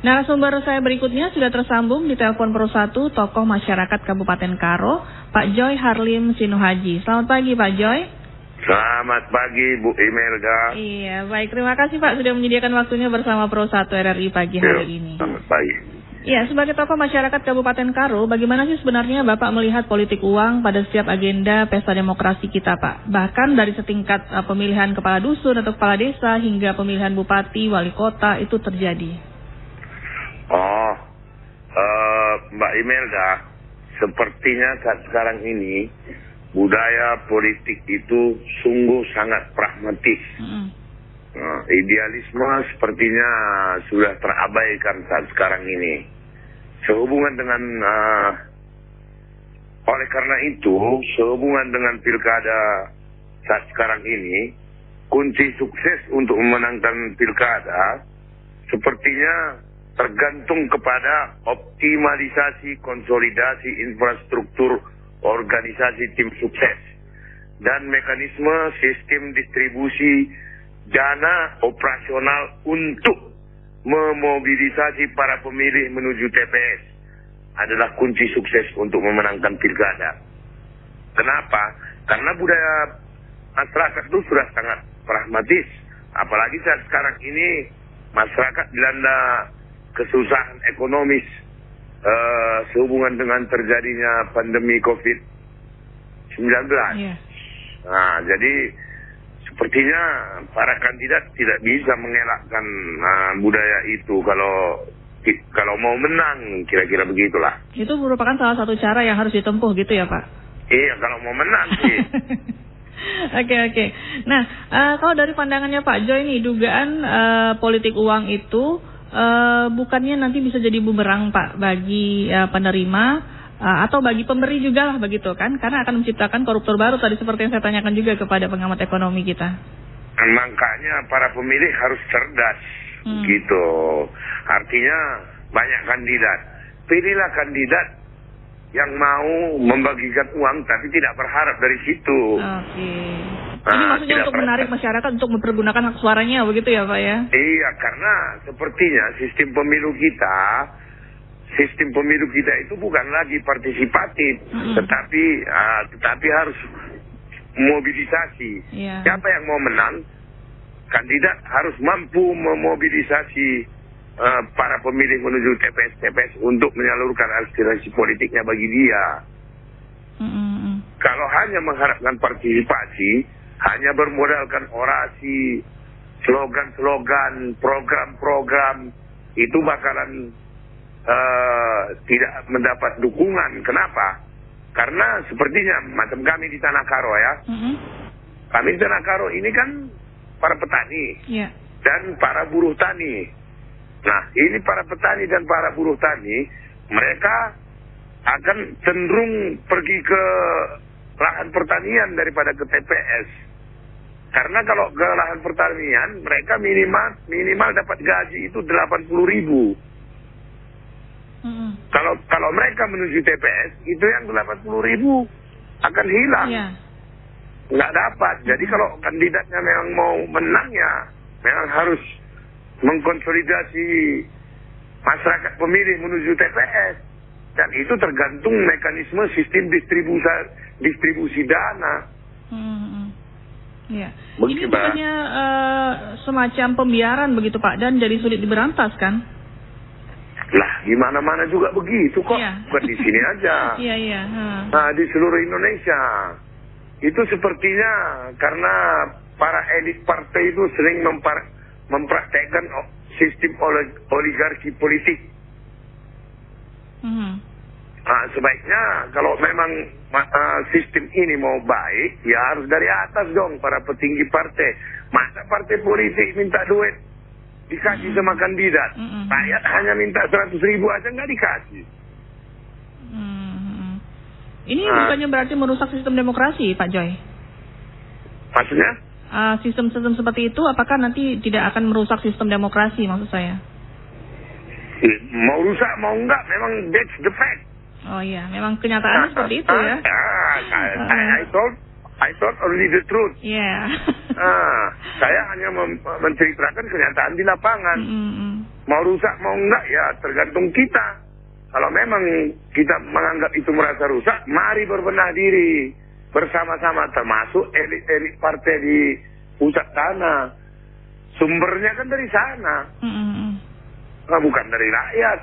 Narasumber saya berikutnya sudah tersambung di telepon Pro 1, tokoh masyarakat Kabupaten Karo, Pak Joy Harlim Sinuhaji. Selamat pagi Pak Joy. Selamat pagi Bu Imelda. Iya, baik. Terima kasih Pak sudah menyediakan waktunya bersama Pro 1 RRI pagi hari ini. Selamat pagi. Ya, sebagai tokoh masyarakat Kabupaten Karo, bagaimana sih sebenarnya Bapak melihat politik uang pada setiap agenda pesta demokrasi kita, Pak? Bahkan dari setingkat pemilihan kepala dusun atau kepala desa hingga pemilihan bupati, wali kota itu terjadi. Mbak Imelda, sepertinya saat sekarang ini budaya politik itu sungguh sangat pragmatis. Idealisme sepertinya sudah terabaikan saat sekarang ini. Sehubungan dengan oleh karena itu, sehubungan dengan pilkada saat sekarang ini, kunci sukses untuk memenangkan pilkada sepertinya tergantung kepada optimalisasi konsolidasi infrastruktur organisasi tim sukses dan mekanisme sistem distribusi dana operasional untuk memobilisasi para pemilih menuju TPS adalah kunci sukses untuk memenangkan pilkada. Kenapa? Karena budaya masyarakat itu sudah sangat pragmatis. Apalagi saat sekarang ini masyarakat dilanda kesusahan ekonomis sehubungan dengan terjadinya pandemi COVID-19. Yeah. Nah, jadi sepertinya para kandidat tidak bisa mengelakkan budaya itu kalau mau menang, kira-kira begitulah. Itu merupakan salah satu cara yang harus ditempuh gitu ya Pak? Iya, kalau mau menang sih. Oke. Nah, kalau dari pandangannya Pak Joy nih, dugaan politik uang itu bukannya nanti bisa jadi bumerang Pak bagi penerima atau bagi pemberi juga lah begitu kan, karena akan menciptakan koruptor baru tadi seperti yang saya tanyakan juga kepada pengamat ekonomi kita. Makanya para pemilih harus cerdas gitu. Artinya banyak kandidat, pilihlah kandidat yang mau membagikan uang tapi tidak berharap dari situ. Oke. Ini maksudnya untuk menarik masyarakat untuk mempergunakan hak suaranya begitu ya Pak ya? Iya, karena sepertinya sistem pemilu kita itu bukan lagi partisipatif, tetapi harus mobilisasi. Yeah. Siapa yang mau menang, kandidat harus mampu memobilisasi para pemilih menuju TPS untuk menyalurkan aspirasi politiknya bagi dia. Kalau hanya mengharapkan partisipasi, hanya bermodalkan orasi, slogan-slogan, program-program, itu bakalan tidak mendapat dukungan. Kenapa? Karena sepertinya macam kami di Tanah Karo ya. Kami di Tanah Karo ini kan para petani dan para buruh tani. Nah, ini para petani dan para buruh tani, mereka akan cenderung pergi ke lahan pertanian daripada ke TPS. Karena kalau ke lahan pertanian, mereka minimal dapat gaji itu 80.000. Kalau mereka menuju TPS, itu yang 80.000 akan hilang. Nggak dapat. Jadi kalau kandidatnya memang mau menang ya, memang harus mengkonsolidasi masyarakat pemilih menuju TPS. Dan itu tergantung mekanisme sistem distribusi dana. Ya. Ini bukannya semacam pembiaran begitu Pak, dan jadi sulit diberantas kan? Lah, di mana-mana juga begitu kok. Bukan di sini aja. Iya. Nah, di seluruh Indonesia. Itu sepertinya karena para elit partai itu sering mempraktekkan sistem oligarki politik. Nah, sebaiknya kalau memang sistem ini mau baik, ya harus dari atas dong para petinggi partai. Masa partai politik minta duit dikasih sama kandidat, rakyat hanya minta 100.000 aja nggak dikasih. Ini bukannya berarti merusak sistem demokrasi, Pak Joy? Maksudnya? Sistem-sistem seperti itu apakah nanti tidak akan merusak sistem demokrasi maksud saya? Mau rusak mau enggak, memang that's the fact. Oh iya, memang kenyataannya seperti itu ya. I thought only the truth. Yeah. Saya hanya menceritakan kenyataan di lapangan. Mau rusak mau enggak ya tergantung kita. Kalau memang kita menganggap itu merasa rusak, mari berbenah diri bersama-sama, termasuk elit-elit partai di pusat sana. Sumbernya kan dari sana, bukan dari rakyat.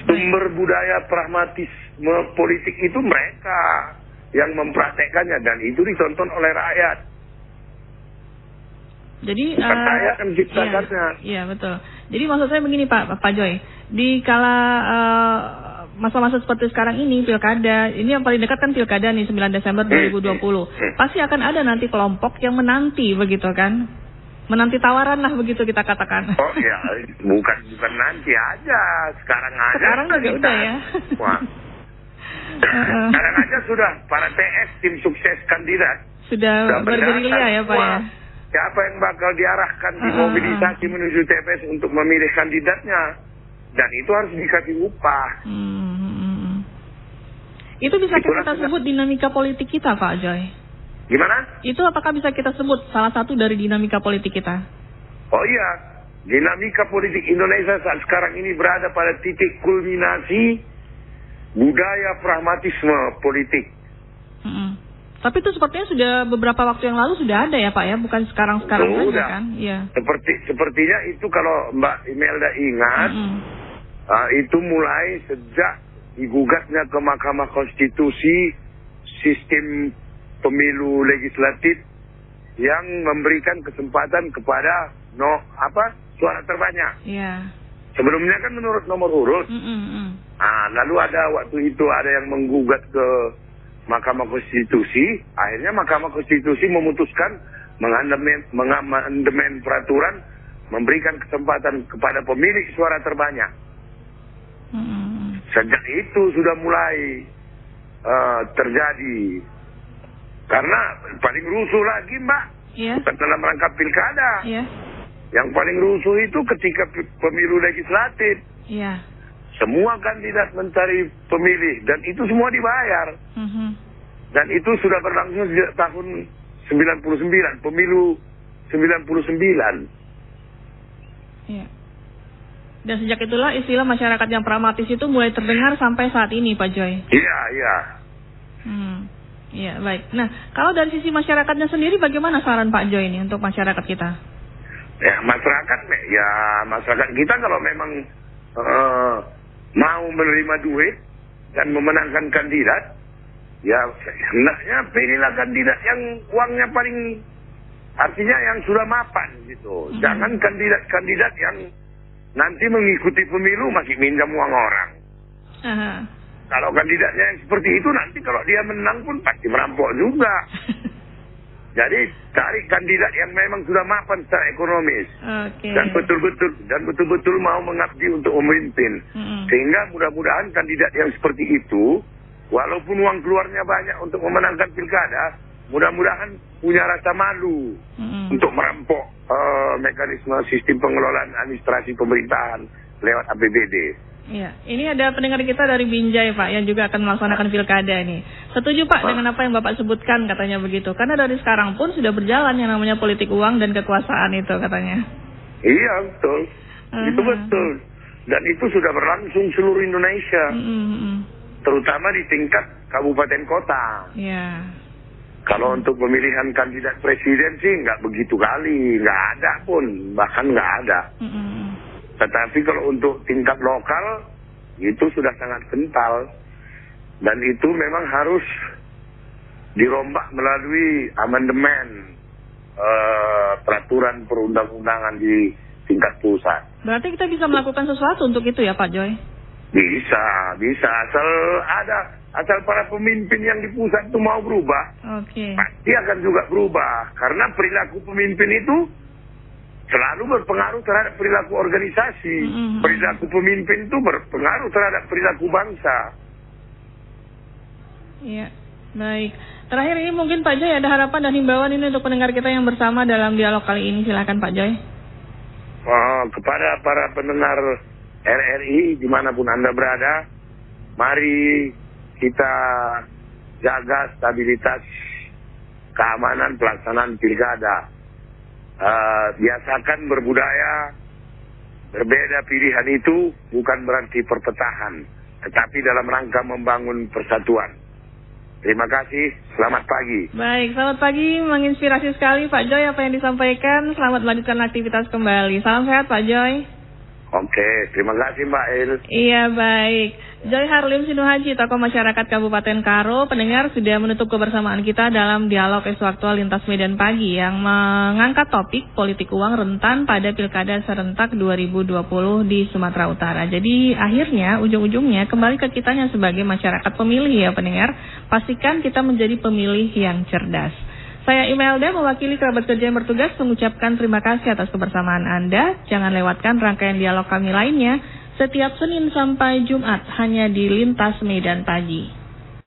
Sumber budaya pragmatisme politik itu mereka yang mempraktekannya, dan itu ditonton oleh rakyat. Jadi saya yang menciptakannya. Iya betul. Jadi maksud saya begini Pak Joy, di kala masa-masa seperti sekarang ini pilkada, ini yang paling dekat kan pilkada nih 9 Desember 2020. Pasti akan ada nanti kelompok yang menanti begitu kan? Menanti tawaran lah begitu kita katakan. Oh ya, bukan nanti aja, sekarang aja. Sekarang juga udah ya. Wah. Sekarang aja sudah para TS, tim sukses kandidat sudah bergerilya ya Pak ya. Siapa yang bakal diarahkan dimobilisasi menuju TPS untuk memilih kandidatnya, dan itu harus dikasih upah. Itu bisa kita sebut dinamika politik kita Pak Joy? Gimana? Itu apakah bisa kita sebut salah satu dari dinamika politik kita? Oh iya, dinamika politik Indonesia saat sekarang ini berada pada titik kulminasi budaya pragmatisme politik. Tapi itu sepertinya sudah beberapa waktu yang lalu sudah ada ya Pak ya, bukan sekarang-sekarang saja kan? Iya. Sepertinya itu kalau Mbak Imelda ingat, itu mulai sejak digugatnya ke Mahkamah Konstitusi sistem pemilu legislatif yang memberikan kesempatan kepada suara terbanyak. Iya. Sebelumnya kan menurut nomor urut. Lalu waktu itu ada yang menggugat ke Mahkamah Konstitusi. Akhirnya Mahkamah Konstitusi memutuskan mengamandemen peraturan, memberikan kesempatan kepada pemilik suara terbanyak. Sejak itu sudah mulai terjadi. Karena paling rusuh lagi Mbak, bukan dalam rangka pilkada. Yang paling rusuh itu ketika pemilu legislatif. Semua kandidat mencari pemilih, dan itu semua dibayar. Dan itu sudah berlangsung sejak tahun 99, pemilu 99. Dan sejak itulah istilah masyarakat yang pragmatis itu mulai terdengar sampai saat ini Pak Joy. Iya, baik. Nah, kalau dari sisi masyarakatnya sendiri bagaimana saran Pak Joy ini untuk masyarakat kita? Ya, masyarakat kita kalau memang mau menerima duit dan memenangkan kandidat, ya hendaknya pilihlah kandidat yang uangnya paling, artinya yang sudah mapan gitu. Jangan kandidat yang nanti mengikuti pemilu masih minjam uang orang. Kalau kandidatnya yang seperti itu, nanti kalau dia menang pun pasti merampok juga. Jadi cari kandidat yang memang sudah mapan secara ekonomis, dan betul-betul mau mengabdi untuk memimpin. Sehingga mudah-mudahan kandidat yang seperti itu, walaupun uang keluarnya banyak untuk memenangkan pilkada, mudah-mudahan punya rasa malu untuk merampok mekanisme sistem pengelolaan administrasi pemerintahan lewat APBD. Iya, ini ada pendengar kita dari Binjai Pak yang juga akan melaksanakan pilkada ini. Setuju Pak dengan apa yang Bapak sebutkan katanya begitu? Karena dari sekarang pun sudah berjalan yang namanya politik uang dan kekuasaan itu katanya. Iya betul, itu betul. Dan itu sudah berlangsung seluruh Indonesia, terutama di tingkat kabupaten kota. Iya. Kalau untuk pemilihan kandidat presiden sih nggak begitu kali, nggak ada pun, bahkan nggak ada. Tetapi kalau untuk tingkat lokal, itu sudah sangat kental. Dan itu memang harus dirombak melalui amandemen peraturan perundang-undangan di tingkat pusat. Berarti kita bisa melakukan sesuatu untuk itu ya Pak Joy? Bisa. Asal para pemimpin yang di pusat itu mau berubah, pasti akan juga berubah. Karena perilaku pemimpin itu selalu berpengaruh terhadap perilaku organisasi. Perilaku pemimpin itu berpengaruh terhadap perilaku bangsa. Iya, baik. Terakhir ini mungkin Pak Joy ada harapan dan himbauan ini untuk pendengar kita yang bersama dalam dialog kali ini. Silakan Pak Joy. Kepada para pendengar RRI dimanapun Anda berada, mari kita jaga stabilitas keamanan pelaksanaan pilkada. biasakan berbudaya, berbeda pilihan itu bukan berarti perpecahan, tetapi dalam rangka membangun persatuan. Terima kasih, selamat pagi. Baik, selamat pagi, menginspirasi sekali Pak Joy apa yang disampaikan. Selamat melanjutkan aktivitas kembali. Salam sehat Pak Joy. Oke, terima kasih Mbak El. Iya, baik. Joy Harlim Sinuhaji, tokoh masyarakat Kabupaten Karo, pendengar sudah menutup kebersamaan kita dalam dialog isu aktual Lintas Medan Pagi yang mengangkat topik politik uang rentan pada Pilkada serentak 2020 di Sumatera Utara. Jadi akhirnya, ujung-ujungnya kembali ke kitanya sebagai masyarakat pemilih ya pendengar. Pastikan kita menjadi pemilih yang cerdas. Saya Imelda mewakili kerabat kerja yang bertugas mengucapkan terima kasih atas kebersamaan Anda. Jangan lewatkan rangkaian dialog kami lainnya setiap Senin sampai Jumat hanya di Lintas Medan Pagi.